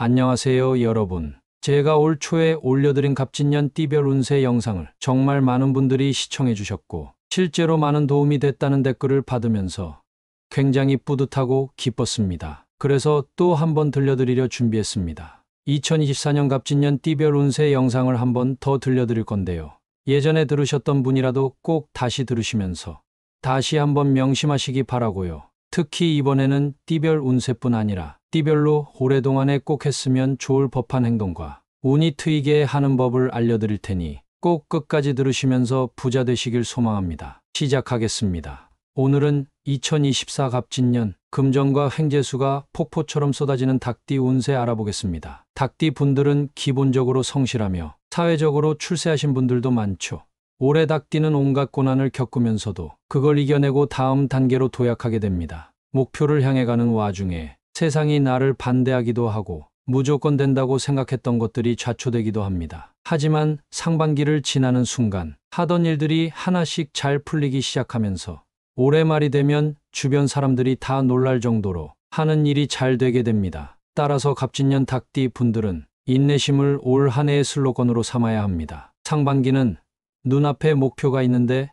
안녕하세요, 여러분. 제가 올 초에 올려드린 갑진년 띠별 운세 영상을 정말 많은 분들이 시청해 주셨고, 실제로 많은 도움이 됐다는 댓글을 받으면서 굉장히 뿌듯하고 기뻤습니다. 그래서 또 한번 들려드리려 준비했습니다. 2024년 갑진년 띠별 운세 영상을 한번 더 들려드릴 건데요. 예전에 들으셨던 분이라도 꼭 다시 들으시면서 다시 한번 명심하시기 바라고요. 특히 이번에는 띠별 운세뿐 아니라 띠별로 오랫동안에 꼭 했으면 좋을 법한 행동과 운이 트이게 하는 법을 알려드릴 테니 꼭 끝까지 들으시면서 부자 되시길 소망합니다. 시작하겠습니다. 오늘은 2024 갑진년 금전과 횡재수가 폭포처럼 쏟아지는 닭띠 운세 알아보겠습니다. 닭띠 분들은 기본적으로 성실하며 사회적으로 출세하신 분들도 많죠. 올해 닭띠는 온갖 고난을 겪으면서도 그걸 이겨내고 다음 단계로 도약하게 됩니다. 목표를 향해 가는 와중에 세상이 나를 반대하기도 하고 무조건 된다고 생각했던 것들이 좌초되기도 합니다. 하지만 상반기를 지나는 순간 하던 일들이 하나씩 잘 풀리기 시작하면서 올해 말이 되면 주변 사람들이 다 놀랄 정도로 하는 일이 잘 되게 됩니다. 따라서 갑진년 닭띠 분들은 인내심을 올 한 해의 슬로건으로 삼아야 합니다. 상반기는 눈앞에 목표가 있는데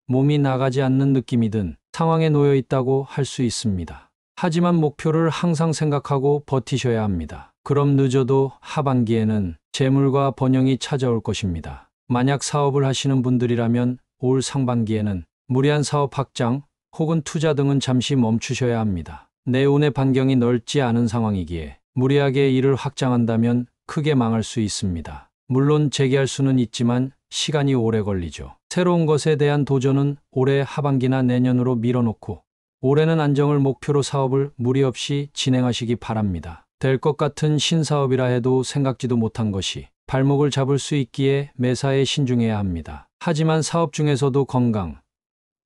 몸이 나가지 않는 느낌이 든 상황에 놓여 있다고 할 수 있습니다. 하지만 목표를 항상 생각하고 버티셔야 합니다. 그럼 늦어도 하반기에는 재물과 번영이 찾아올 것입니다. 만약 사업을 하시는 분들이라면 올 상반기에는 무리한 사업 확장 혹은 투자 등은 잠시 멈추셔야 합니다. 내 운의 반경이 넓지 않은 상황이기에 무리하게 일을 확장한다면 크게 망할 수 있습니다. 물론 재개할 수는 있지만 시간이 오래 걸리죠. 새로운 것에 대한 도전은 올해 하반기나 내년으로 밀어놓고 올해는 안정을 목표로 사업을 무리 없이 진행하시기 바랍니다. 될 것 같은 신사업이라 해도 생각지도 못한 것이 발목을 잡을 수 있기에 매사에 신중해야 합니다. 하지만 사업 중에서도 건강,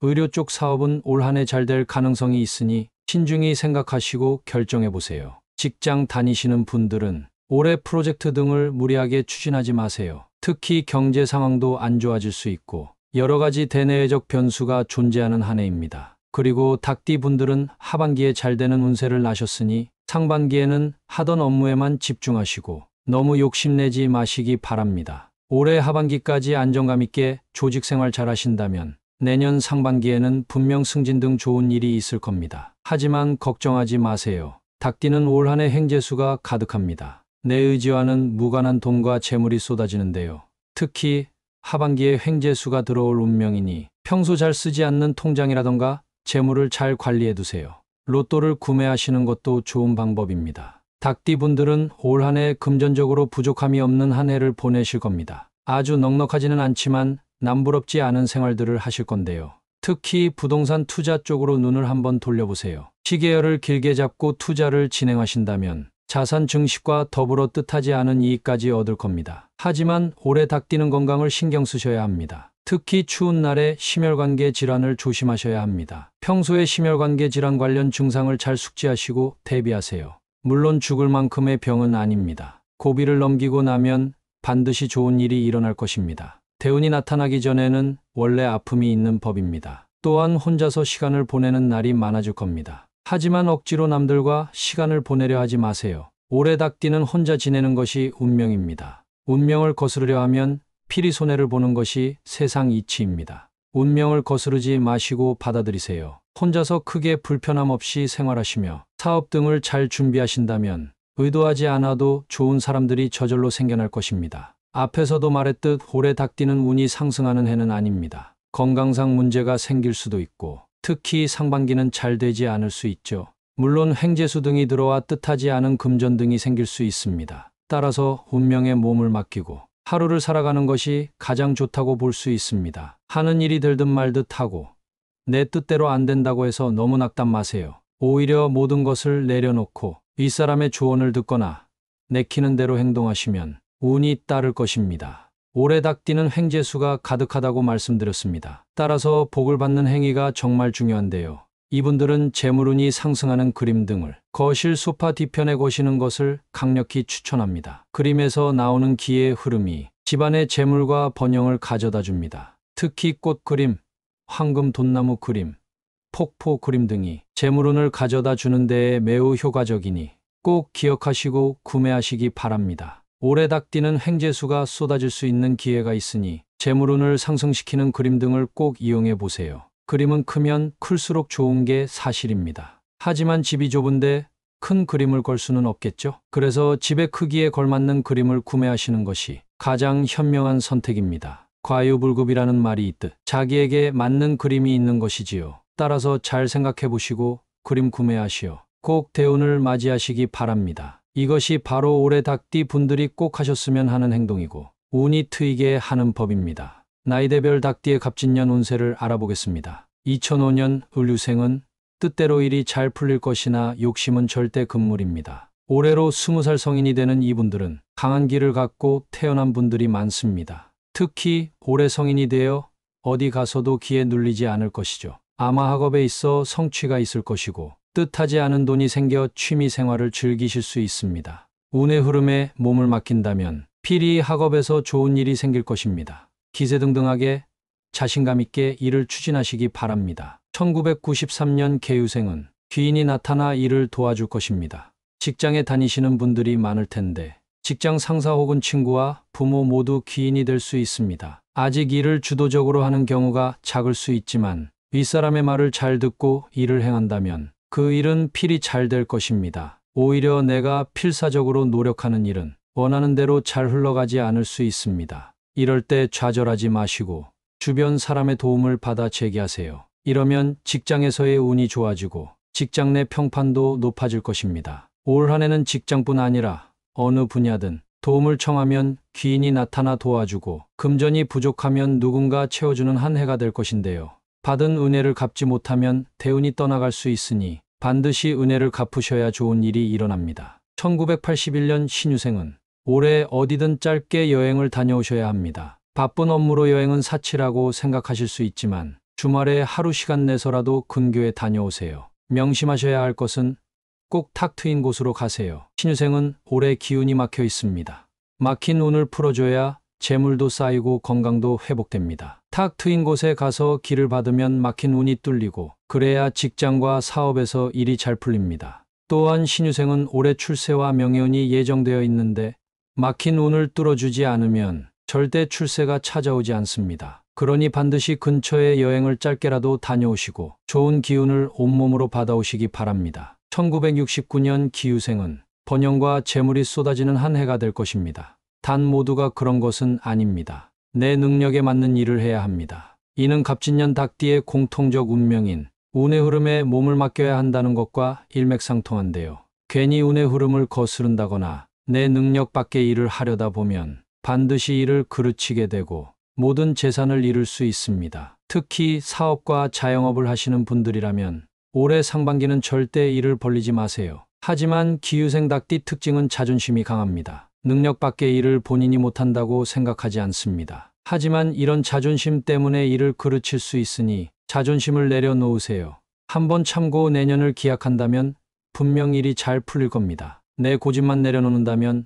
의료 쪽 사업은 올 한 해 잘 될 가능성이 있으니 신중히 생각하시고 결정해 보세요. 직장 다니시는 분들은 올해 프로젝트 등을 무리하게 추진하지 마세요. 특히 경제 상황도 안 좋아질 수 있고 여러 가지 대내외적 변수가 존재하는 한 해입니다. 그리고 닭띠 분들은 하반기에 잘 되는 운세를 나셨으니 상반기에는 하던 업무에만 집중하시고 너무 욕심내지 마시기 바랍니다. 올해 하반기까지 안정감 있게 조직 생활 잘 하신다면 내년 상반기에는 분명 승진 등 좋은 일이 있을 겁니다. 하지만 걱정하지 마세요. 닭띠는 올 한 해 횡재수가 가득합니다. 내 의지와는 무관한 돈과 재물이 쏟아지는데요. 특히 하반기에 횡재수가 들어올 운명이니 평소 잘 쓰지 않는 통장이라던가 재물을 잘 관리해 두세요. 로또를 구매하시는 것도 좋은 방법입니다. 닭띠 분들은 올 한 해 금전적으로 부족함이 없는 한 해를 보내실 겁니다. 아주 넉넉하지는 않지만 남부럽지 않은 생활들을 하실 건데요. 특히 부동산 투자 쪽으로 눈을 한번 돌려보세요. 시계열을 길게 잡고 투자를 진행하신다면 자산 증식과 더불어 뜻하지 않은 이익까지 얻을 겁니다. 하지만 올해 닭띠는 건강을 신경 쓰셔야 합니다. 특히 추운 날에 심혈관계 질환을 조심하셔야 합니다. 평소에 심혈관계 질환 관련 증상을 잘 숙지하시고 대비하세요. 물론 죽을 만큼의 병은 아닙니다. 고비를 넘기고 나면 반드시 좋은 일이 일어날 것입니다. 대운이 나타나기 전에는 원래 아픔이 있는 법입니다. 또한 혼자서 시간을 보내는 날이 많아질 겁니다. 하지만 억지로 남들과 시간을 보내려 하지 마세요. 올해 닭띠는 혼자 지내는 것이 운명입니다. 운명을 거스르려 하면 필히 손해를 보는 것이 세상 이치입니다. 운명을 거스르지 마시고 받아들이세요. 혼자서 크게 불편함 없이 생활하시며 사업 등을 잘 준비하신다면 의도하지 않아도 좋은 사람들이 저절로 생겨날 것입니다. 앞에서도 말했듯 올해 닭띠는 운이 상승하는 해는 아닙니다. 건강상 문제가 생길 수도 있고 특히 상반기는 잘 되지 않을 수 있죠. 물론 횡재수 등이 들어와 뜻하지 않은 금전 등이 생길 수 있습니다. 따라서 운명에 몸을 맡기고 하루를 살아가는 것이 가장 좋다고 볼 수 있습니다. 하는 일이 들든 말듯 하고 내 뜻대로 안 된다고 해서 너무 낙담 마세요. 오히려 모든 것을 내려놓고 윗사람의 조언을 듣거나 내키는 대로 행동하시면 운이 따를 것입니다. 올해 닭띠는 횡재수가 가득하다고 말씀드렸습니다. 따라서 복을 받는 행위가 정말 중요한데요. 이분들은 재물운이 상승하는 그림 등을 거실 소파 뒤편에 거시는 것을 강력히 추천합니다. 그림에서 나오는 기의 흐름이 집안의 재물과 번영을 가져다 줍니다. 특히 꽃 그림, 황금 돈나무 그림, 폭포 그림 등이 재물운을 가져다 주는 데에 매우 효과적이니 꼭 기억하시고 구매하시기 바랍니다. 올해 닭띠는 횡재수가 쏟아질 수 있는 기회가 있으니 재물운을 상승시키는 그림 등을 꼭 이용해 보세요. 그림은 크면 클수록 좋은 게 사실입니다. 하지만 집이 좁은데 큰 그림을 걸 수는 없겠죠? 그래서 집의 크기에 걸맞는 그림을 구매하시는 것이 가장 현명한 선택입니다. 과유불급이라는 말이 있듯 자기에게 맞는 그림이 있는 것이지요. 따라서 잘 생각해 보시고 그림 구매하시어 꼭 대운을 맞이하시기 바랍니다. 이것이 바로 올해 닭띠 분들이 꼭 하셨으면 하는 행동이고 운이 트이게 하는 법입니다. 나이대별 닭띠의 갑진년 운세를 알아보겠습니다. 2005년 을류생은 뜻대로 일이 잘 풀릴 것이나 욕심은 절대 금물입니다. 올해로 20살 성인이 되는 이분들은 강한 기를 갖고 태어난 분들이 많습니다. 특히 올해 성인이 되어 어디 가서도 기에 눌리지 않을 것이죠. 아마 학업에 있어 성취가 있을 것이고 뜻하지 않은 돈이 생겨 취미 생활을 즐기실 수 있습니다. 운의 흐름에 몸을 맡긴다면 필히 학업에서 좋은 일이 생길 것입니다. 기세등등하게 자신감 있게 일을 추진하시기 바랍니다. 1993년 개유생은 귀인이 나타나 일을 도와줄 것입니다. 직장에 다니시는 분들이 많을 텐데 직장 상사 혹은 친구와 부모 모두 귀인이 될 수 있습니다. 아직 일을 주도적으로 하는 경우가 작을 수 있지만 윗사람의 말을 잘 듣고 일을 행한다면 그 일은 필히 잘 될 것입니다. 오히려 내가 필사적으로 노력하는 일은 원하는 대로 잘 흘러가지 않을 수 있습니다. 이럴 때 좌절하지 마시고 주변 사람의 도움을 받아 재기하세요. 이러면 직장에서의 운이 좋아지고 직장 내 평판도 높아질 것입니다. 올 한 해는 직장뿐 아니라 어느 분야든 도움을 청하면 귀인이 나타나 도와주고 금전이 부족하면 누군가 채워주는 한 해가 될 것인데요. 받은 은혜를 갚지 못하면 대운이 떠나갈 수 있으니 반드시 은혜를 갚으셔야 좋은 일이 일어납니다. 1981년 신유생은 올해 어디든 짧게 여행을 다녀오셔야 합니다. 바쁜 업무로 여행은 사치라고 생각하실 수 있지만 주말에 하루 시간 내서라도 근교에 다녀오세요. 명심하셔야 할 것은 꼭 탁 트인 곳으로 가세요. 신유생은 올해 기운이 막혀 있습니다. 막힌 운을 풀어줘야 재물도 쌓이고 건강도 회복됩니다. 탁 트인 곳에 가서 길을 받으면 막힌 운이 뚫리고 그래야 직장과 사업에서 일이 잘 풀립니다. 또한 신유생은 올해 출세와 명예운이 예정되어 있는데 막힌 운을 뚫어주지 않으면 절대 출세가 찾아오지 않습니다. 그러니 반드시 근처에 여행을 짧게라도 다녀오시고 좋은 기운을 온몸으로 받아오시기 바랍니다. 1969년 기유생은 번영과 재물이 쏟아지는 한 해가 될 것입니다. 단 모두가 그런 것은 아닙니다. 내 능력에 맞는 일을 해야 합니다. 이는 갑진년 닭띠의 공통적 운명인 운의 흐름에 몸을 맡겨야 한다는 것과 일맥상통한데요. 괜히 운의 흐름을 거스른다거나 내 능력 밖의 일을 하려다 보면 반드시 일을 그르치게 되고 모든 재산을 잃을 수 있습니다. 특히 사업과 자영업을 하시는 분들이라면 올해 상반기는 절대 일을 벌리지 마세요. 하지만 기유생 닭띠 특징은 자존심이 강합니다. 능력 밖의 일을 본인이 못한다고 생각하지 않습니다. 하지만 이런 자존심 때문에 일을 그르칠 수 있으니 자존심을 내려놓으세요. 한번 참고 내년을 기약한다면 분명 일이 잘 풀릴 겁니다. 내 고집만 내려놓는다면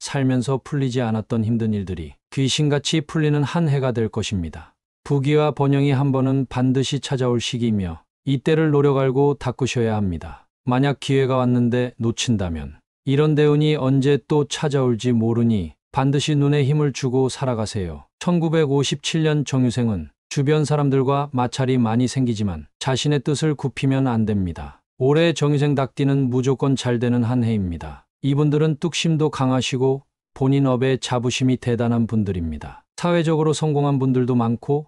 살면서 풀리지 않았던 힘든 일들이 귀신같이 풀리는 한 해가 될 것입니다. 부귀와 번영이 한 번은 반드시 찾아올 시기이며 이때를 노력 알고 닦으셔야 합니다. 만약 기회가 왔는데 놓친다면 이런 대운이 언제 또 찾아올지 모르니 반드시 눈에 힘을 주고 살아가세요. 1957년 정유생은 주변 사람들과 마찰이 많이 생기지만 자신의 뜻을 굽히면 안 됩니다. 올해 정유생 닭띠는 무조건 잘 되는 한 해입니다. 이분들은 뚝심도 강하시고 본인 업에 자부심이 대단한 분들입니다. 사회적으로 성공한 분들도 많고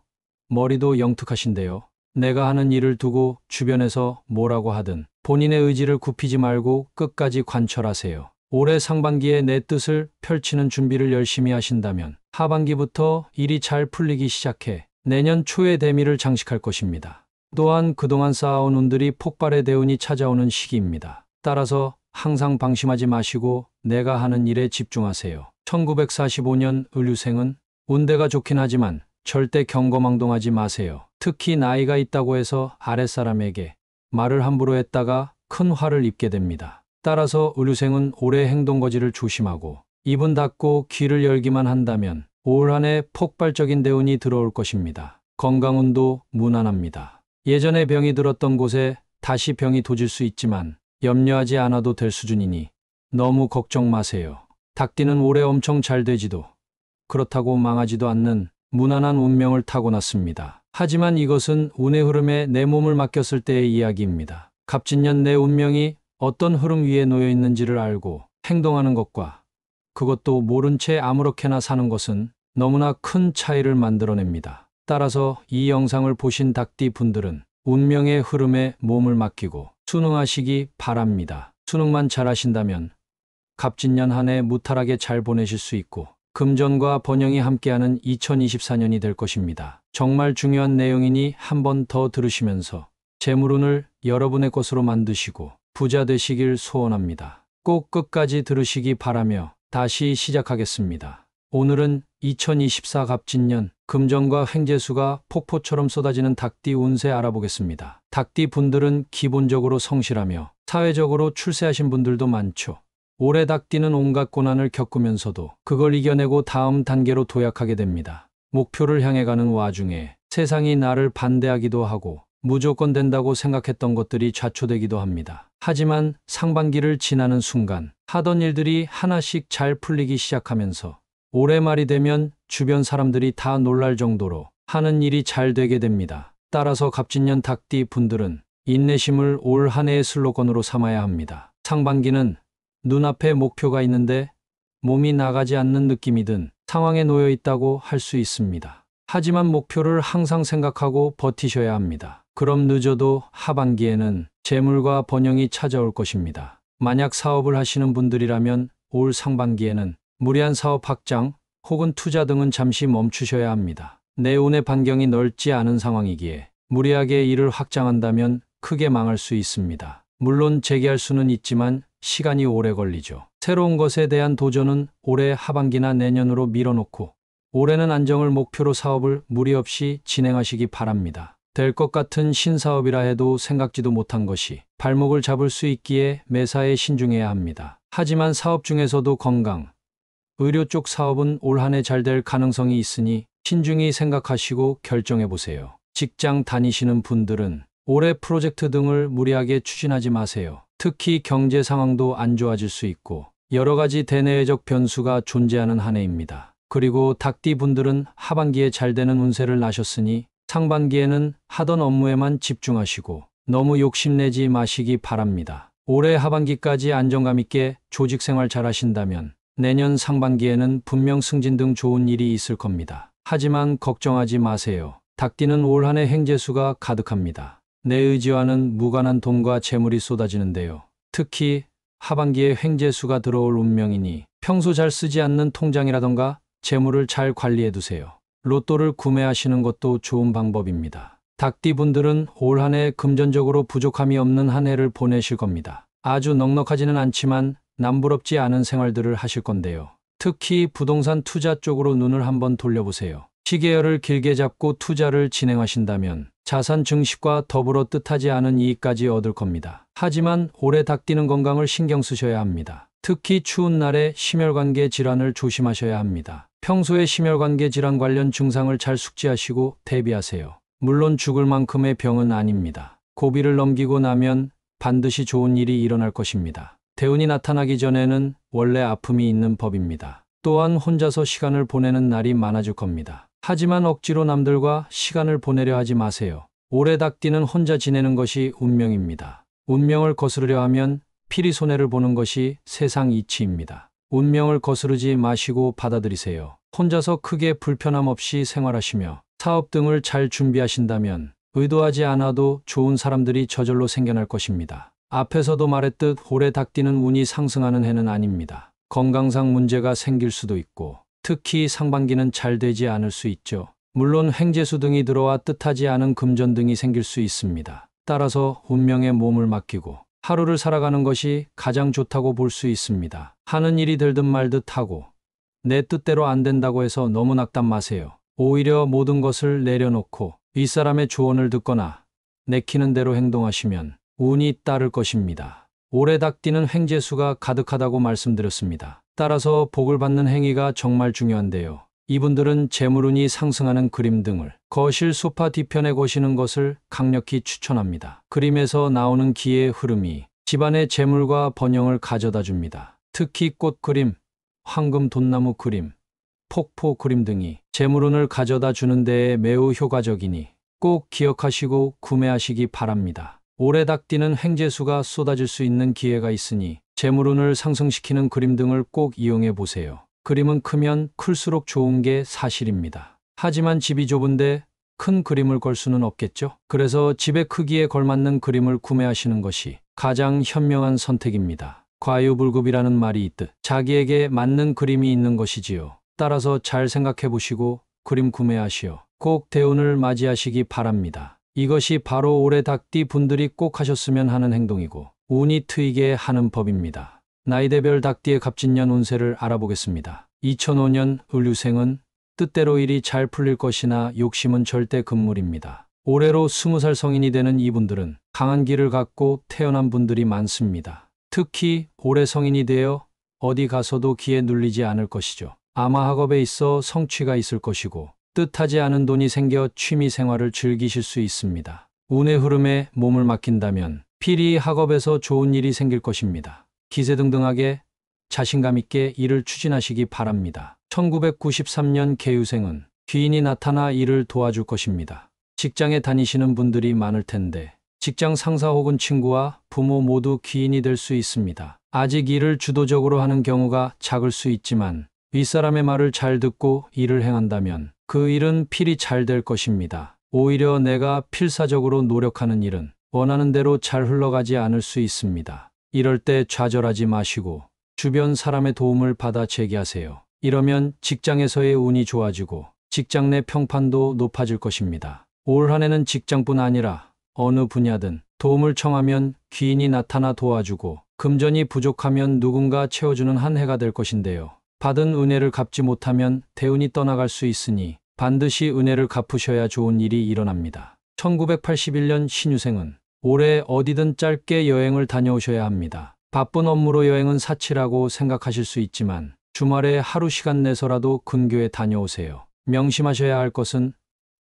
머리도 영특하신데요. 내가 하는 일을 두고 주변에서 뭐라고 하든 본인의 의지를 굽히지 말고 끝까지 관철하세요. 올해 상반기에 내 뜻을 펼치는 준비를 열심히 하신다면 하반기부터 일이 잘 풀리기 시작해 내년 초에 대미를 장식할 것입니다. 또한 그동안 쌓아온 운들이 폭발의 대운이 찾아오는 시기입니다. 따라서 항상 방심하지 마시고 내가 하는 일에 집중하세요. 1945년 을류생은 운대가 좋긴 하지만 절대 경거망동하지 마세요. 특히 나이가 있다고 해서 아랫사람에게 말을 함부로 했다가 큰 화를 입게 됩니다. 따라서 을류생은 올해 행동거지를 조심하고 입은 닫고 귀를 열기만 한다면 올 한 해 폭발적인 대운이 들어올 것입니다. 건강운도 무난합니다. 예전에 병이 들었던 곳에 다시 병이 도질 수 있지만 염려하지 않아도 될 수준이니 너무 걱정 마세요. 닭띠는 올해 엄청 잘 되지도 그렇다고 망하지도 않는 무난한 운명을 타고났습니다. 하지만 이것은 운의 흐름에 내 몸을 맡겼을 때의 이야기입니다. 갑진년 내 운명이 어떤 흐름 위에 놓여 있는지를 알고 행동하는 것과 그것도 모른 채 아무렇게나 사는 것은 너무나 큰 차이를 만들어냅니다. 따라서 이 영상을 보신 닭띠 분들은 운명의 흐름에 몸을 맡기고 순응하시기 바랍니다. 순응만 잘하신다면 갑진년 한 해 무탈하게 잘 보내실 수 있고 금전과 번영이 함께하는 2024년이 될 것입니다. 정말 중요한 내용이니 한 번 더 들으시면서 재물운을 여러분의 것으로 만드시고 부자 되시길 소원합니다. 꼭 끝까지 들으시기 바라며 다시 시작하겠습니다. 오늘은 2024 갑진년 금전과 횡재수가 폭포처럼 쏟아지는 닭띠 운세 알아보겠습니다. 닭띠 분들은 기본적으로 성실하며 사회적으로 출세하신 분들도 많죠. 올해 닭띠는 온갖 고난을 겪으면서도 그걸 이겨내고 다음 단계로 도약하게 됩니다. 목표를 향해 가는 와중에 세상이 나를 반대하기도 하고 무조건 된다고 생각했던 것들이 좌초되기도 합니다. 하지만 상반기를 지나는 순간 하던 일들이 하나씩 잘 풀리기 시작하면서 올해 말이 되면 주변 사람들이 다 놀랄 정도로 하는 일이 잘 되게 됩니다. 따라서 갑진년 닭띠 분들은 인내심을 올 한 해의 슬로건으로 삼아야 합니다. 상반기는 눈앞에 목표가 있는데 몸이 나가지 않는 느낌이 든 상황에 놓여 있다고 할 수 있습니다. 하지만 목표를 항상 생각하고 버티셔야 합니다. 그럼 늦어도 하반기에는 재물과 번영이 찾아올 것입니다. 만약 사업을 하시는 분들이라면 올 상반기에는 무리한 사업 확장 혹은 투자 등은 잠시 멈추셔야 합니다. 내 운의 반경이 넓지 않은 상황이기에 무리하게 일을 확장한다면 크게 망할 수 있습니다. 물론 재개할 수는 있지만 시간이 오래 걸리죠. 새로운 것에 대한 도전은 올해 하반기나 내년으로 밀어놓고 올해는 안정을 목표로 사업을 무리 없이 진행하시기 바랍니다. 될 것 같은 신사업이라 해도 생각지도 못한 것이 발목을 잡을 수 있기에 매사에 신중해야 합니다. 하지만 사업 중에서도 건강, 의료 쪽 사업은 올 한 해 잘 될 가능성이 있으니 신중히 생각하시고 결정해 보세요. 직장 다니시는 분들은 올해 프로젝트 등을 무리하게 추진하지 마세요. 특히 경제 상황도 안 좋아질 수 있고 여러 가지 대내외적 변수가 존재하는 한 해입니다. 그리고 닭띠 분들은 하반기에 잘 되는 운세를 나셨으니 상반기에는 하던 업무에만 집중하시고 너무 욕심내지 마시기 바랍니다. 올해 하반기까지 안정감 있게 조직 생활 잘 하신다면 내년 상반기에는 분명 승진 등 좋은 일이 있을 겁니다. 하지만 걱정하지 마세요. 닭띠는 올 한 해 횡재수가 가득합니다. 내 의지와는 무관한 돈과 재물이 쏟아지는데요. 특히 하반기에 횡재수가 들어올 운명이니 평소 잘 쓰지 않는 통장이라던가 재물을 잘 관리해 두세요. 로또를 구매하시는 것도 좋은 방법입니다. 닭띠 분들은 올 한 해 금전적으로 부족함이 없는 한 해를 보내실 겁니다. 아주 넉넉하지는 않지만 남부럽지 않은 생활들을 하실 건데요. 특히 부동산 투자 쪽으로 눈을 한번 돌려보세요. 시계열을 길게 잡고 투자를 진행하신다면 자산 증식과 더불어 뜻하지 않은 이익까지 얻을 겁니다. 하지만 올해 닭띠는 건강을 신경 쓰셔야 합니다. 특히 추운 날에 심혈관계 질환을 조심하셔야 합니다. 평소에 심혈관계 질환 관련 증상을 잘 숙지하시고 대비하세요. 물론 죽을 만큼의 병은 아닙니다. 고비를 넘기고 나면 반드시 좋은 일이 일어날 것입니다. 대운이 나타나기 전에는 원래 아픔이 있는 법입니다. 또한 혼자서 시간을 보내는 날이 많아질 겁니다. 하지만 억지로 남들과 시간을 보내려 하지 마세요. 올해 닭띠는 혼자 지내는 것이 운명입니다. 운명을 거스르려 하면 필히 손해를 보는 것이 세상 이치입니다. 운명을 거스르지 마시고 받아들이세요. 혼자서 크게 불편함 없이 생활하시며 사업 등을 잘 준비하신다면 의도하지 않아도 좋은 사람들이 저절로 생겨날 것입니다. 앞에서도 말했듯 올해 닭띠는 운이 상승하는 해는 아닙니다. 건강상 문제가 생길 수도 있고 특히 상반기는 잘 되지 않을 수 있죠. 물론 횡재수 등이 들어와 뜻하지 않은 금전 등이 생길 수 있습니다. 따라서 운명에 몸을 맡기고 하루를 살아가는 것이 가장 좋다고 볼 수 있습니다. 하는 일이 들든 말듯 하고 내 뜻대로 안 된다고 해서 너무 낙담 마세요. 오히려 모든 것을 내려놓고 윗사람의 조언을 듣거나 내키는 대로 행동하시면 운이 따를 것입니다. 올해 닭띠는 횡재수가 가득하다고 말씀드렸습니다. 따라서 복을 받는 행위가 정말 중요한데요. 이분들은 재물운이 상승하는 그림 등을 거실 소파 뒤편에 거시는 것을 강력히 추천합니다. 그림에서 나오는 기의 흐름이 집안의 재물과 번영을 가져다 줍니다. 특히 꽃 그림, 황금 돈나무 그림, 폭포 그림 등이 재물운을 가져다 주는 데에 매우 효과적이니 꼭 기억하시고 구매하시기 바랍니다. 올해 닭띠는 횡재수가 쏟아질 수 있는 기회가 있으니 재물운을 상승시키는 그림 등을 꼭 이용해 보세요. 그림은 크면 클수록 좋은 게 사실입니다. 하지만 집이 좁은데 큰 그림을 걸 수는 없겠죠? 그래서 집의 크기에 걸맞는 그림을 구매하시는 것이 가장 현명한 선택입니다. 과유불급이라는 말이 있듯 자기에게 맞는 그림이 있는 것이지요. 따라서 잘 생각해 보시고 그림 구매하시어 꼭 대운을 맞이하시기 바랍니다. 이것이 바로 올해 닭띠 분들이 꼭 하셨으면 하는 행동이고 운이 트이게 하는 법입니다. 나이대별 닭띠의 갑진년 운세를 알아보겠습니다. 2005년 을류생은 뜻대로 일이 잘 풀릴 것이나 욕심은 절대 금물입니다. 올해로 20살 성인이 되는 이분들은 강한 길을 갖고 태어난 분들이 많습니다. 특히 올해 성인이 되어 어디 가서도 기에 눌리지 않을 것이죠. 아마 학업에 있어 성취가 있을 것이고 뜻하지 않은 돈이 생겨 취미 생활을 즐기실 수 있습니다. 운의 흐름에 몸을 맡긴다면 필히 학업에서 좋은 일이 생길 것입니다. 기세등등하게 자신감 있게 일을 추진하시기 바랍니다. 1993년 개유생은 귀인이 나타나 일을 도와줄 것입니다. 직장에 다니시는 분들이 많을 텐데 직장 상사 혹은 친구와 부모 모두 귀인이 될 수 있습니다. 아직 일을 주도적으로 하는 경우가 작을 수 있지만 윗사람의 말을 잘 듣고 일을 행한다면 그 일은 필히 잘 될 것입니다. 오히려 내가 필사적으로 노력하는 일은 원하는 대로 잘 흘러가지 않을 수 있습니다. 이럴 때 좌절하지 마시고 주변 사람의 도움을 받아 재기하세요. 이러면 직장에서의 운이 좋아지고 직장 내 평판도 높아질 것입니다. 올 한 해는 직장뿐 아니라 어느 분야든 도움을 청하면 귀인이 나타나 도와주고 금전이 부족하면 누군가 채워주는 한 해가 될 것인데요. 받은 은혜를 갚지 못하면 대운이 떠나갈 수 있으니 반드시 은혜를 갚으셔야 좋은 일이 일어납니다. 1981년 신유생은 올해 어디든 짧게 여행을 다녀오셔야 합니다. 바쁜 업무로 여행은 사치라고 생각하실 수 있지만 주말에 하루 시간 내서라도 근교에 다녀오세요. 명심하셔야 할 것은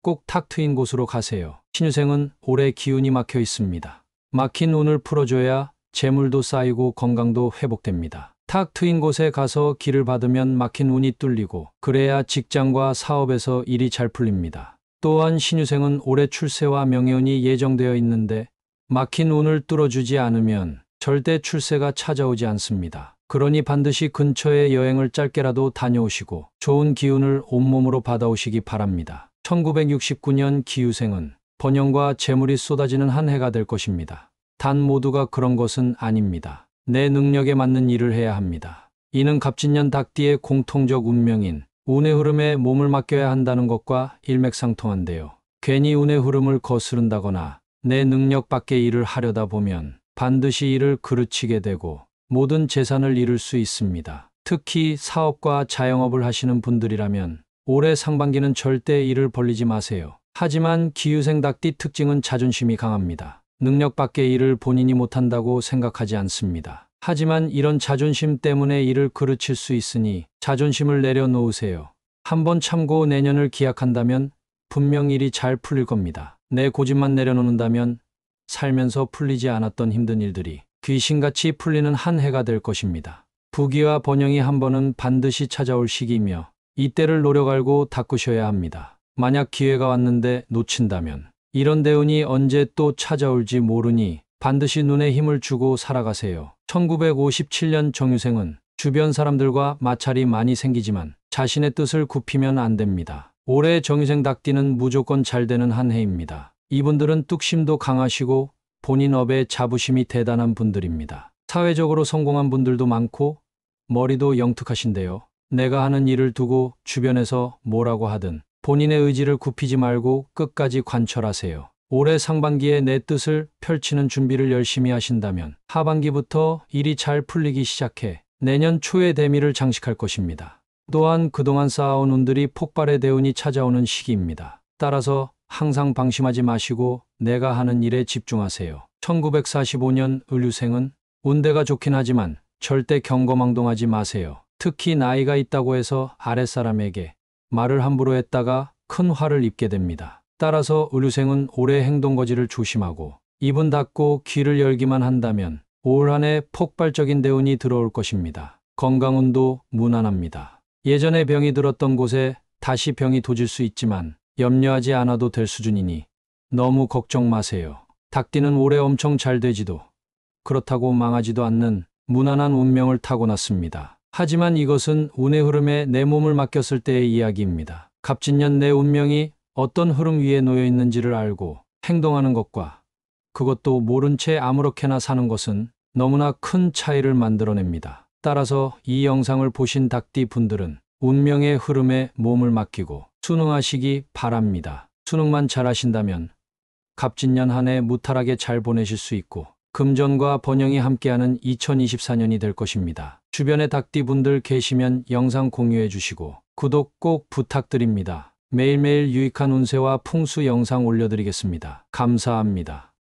꼭 탁 트인 곳으로 가세요. 신유생은 올해 기운이 막혀 있습니다. 막힌 운을 풀어줘야 재물도 쌓이고 건강도 회복됩니다. 탁 트인 곳에 가서 길을 받으면 막힌 운이 뚫리고 그래야 직장과 사업에서 일이 잘 풀립니다. 또한 신유생은 올해 출세와 명예운이 예정되어 있는데 막힌 운을 뚫어주지 않으면 절대 출세가 찾아오지 않습니다. 그러니 반드시 근처에 여행을 짧게라도 다녀오시고 좋은 기운을 온몸으로 받아오시기 바랍니다. 1969년 기유생은 번영과 재물이 쏟아지는 한 해가 될 것입니다. 단 모두가 그런 것은 아닙니다. 내 능력에 맞는 일을 해야 합니다. 이는 갑진년 닭띠의 공통적 운명인 운의 흐름에 몸을 맡겨야 한다는 것과 일맥상통한데요. 괜히 운의 흐름을 거스른다거나 내 능력 밖의 일을 하려다 보면 반드시 일을 그르치게 되고 모든 재산을 잃을 수 있습니다. 특히 사업과 자영업을 하시는 분들이라면 올해 상반기는 절대 일을 벌리지 마세요. 하지만 기유생 닭띠 특징은 자존심이 강합니다. 능력 밖의 일을 본인이 못한다고 생각하지 않습니다. 하지만 이런 자존심 때문에 일을 그르칠 수 있으니 자존심을 내려놓으세요. 한번 참고 내년을 기약한다면 분명 일이 잘 풀릴 겁니다. 내 고집만 내려놓는다면 살면서 풀리지 않았던 힘든 일들이 귀신같이 풀리는 한 해가 될 것입니다. 부귀와 번영이 한 번은 반드시 찾아올 시기이며 이때를 노력 알고 닦으셔야 합니다. 만약 기회가 왔는데 놓친다면 이런 대운이 언제 또 찾아올지 모르니 반드시 눈에 힘을 주고 살아가세요. 1957년 정유생은 주변 사람들과 마찰이 많이 생기지만 자신의 뜻을 굽히면 안 됩니다. 올해 정유생 닭띠는 무조건 잘 되는 한 해입니다. 이분들은 뚝심도 강하시고 본인 업에 자부심이 대단한 분들입니다. 사회적으로 성공한 분들도 많고 머리도 영특하신데요. 내가 하는 일을 두고 주변에서 뭐라고 하든 본인의 의지를 굽히지 말고 끝까지 관철하세요. 올해 상반기에 내 뜻을 펼치는 준비를 열심히 하신다면 하반기부터 일이 잘 풀리기 시작해 내년 초에 대미를 장식할 것입니다. 또한 그동안 쌓아온 운들이 폭발의 대운이 찾아오는 시기입니다. 따라서 항상 방심하지 마시고 내가 하는 일에 집중하세요. 1945년 을유생은 운대가 좋긴 하지만 절대 경거망동하지 마세요. 특히 나이가 있다고 해서 아랫사람에게 말을 함부로 했다가 큰 화를 입게 됩니다. 따라서 을유생은 올해 행동거지를 조심하고 입은 닫고 귀를 열기만 한다면 올 한 해 폭발적인 대운이 들어올 것입니다. 건강운도 무난합니다. 예전에 병이 들었던 곳에 다시 병이 도질 수 있지만 염려하지 않아도 될 수준이니 너무 걱정 마세요. 닭띠는 올해 엄청 잘 되지도 그렇다고 망하지도 않는 무난한 운명을 타고났습니다. 하지만 이것은 운의 흐름에 내 몸을 맡겼을 때의 이야기입니다. 갑진년 내 운명이 어떤 흐름 위에 놓여 있는지를 알고 행동하는 것과 그것도 모른 채 아무렇게나 사는 것은 너무나 큰 차이를 만들어냅니다. 따라서 이 영상을 보신 닭띠 분들은 운명의 흐름에 몸을 맡기고 순응하시기 바랍니다. 순응만 잘하신다면 갑진년 한 해 무탈하게 잘 보내실 수 있고 금전과 번영이 함께하는 2024년이 될 것입니다. 주변에 닭띠 분들 계시면 영상 공유해 주시고 구독 꼭 부탁드립니다. 매일매일 유익한 운세와 풍수 영상 올려드리겠습니다. 감사합니다.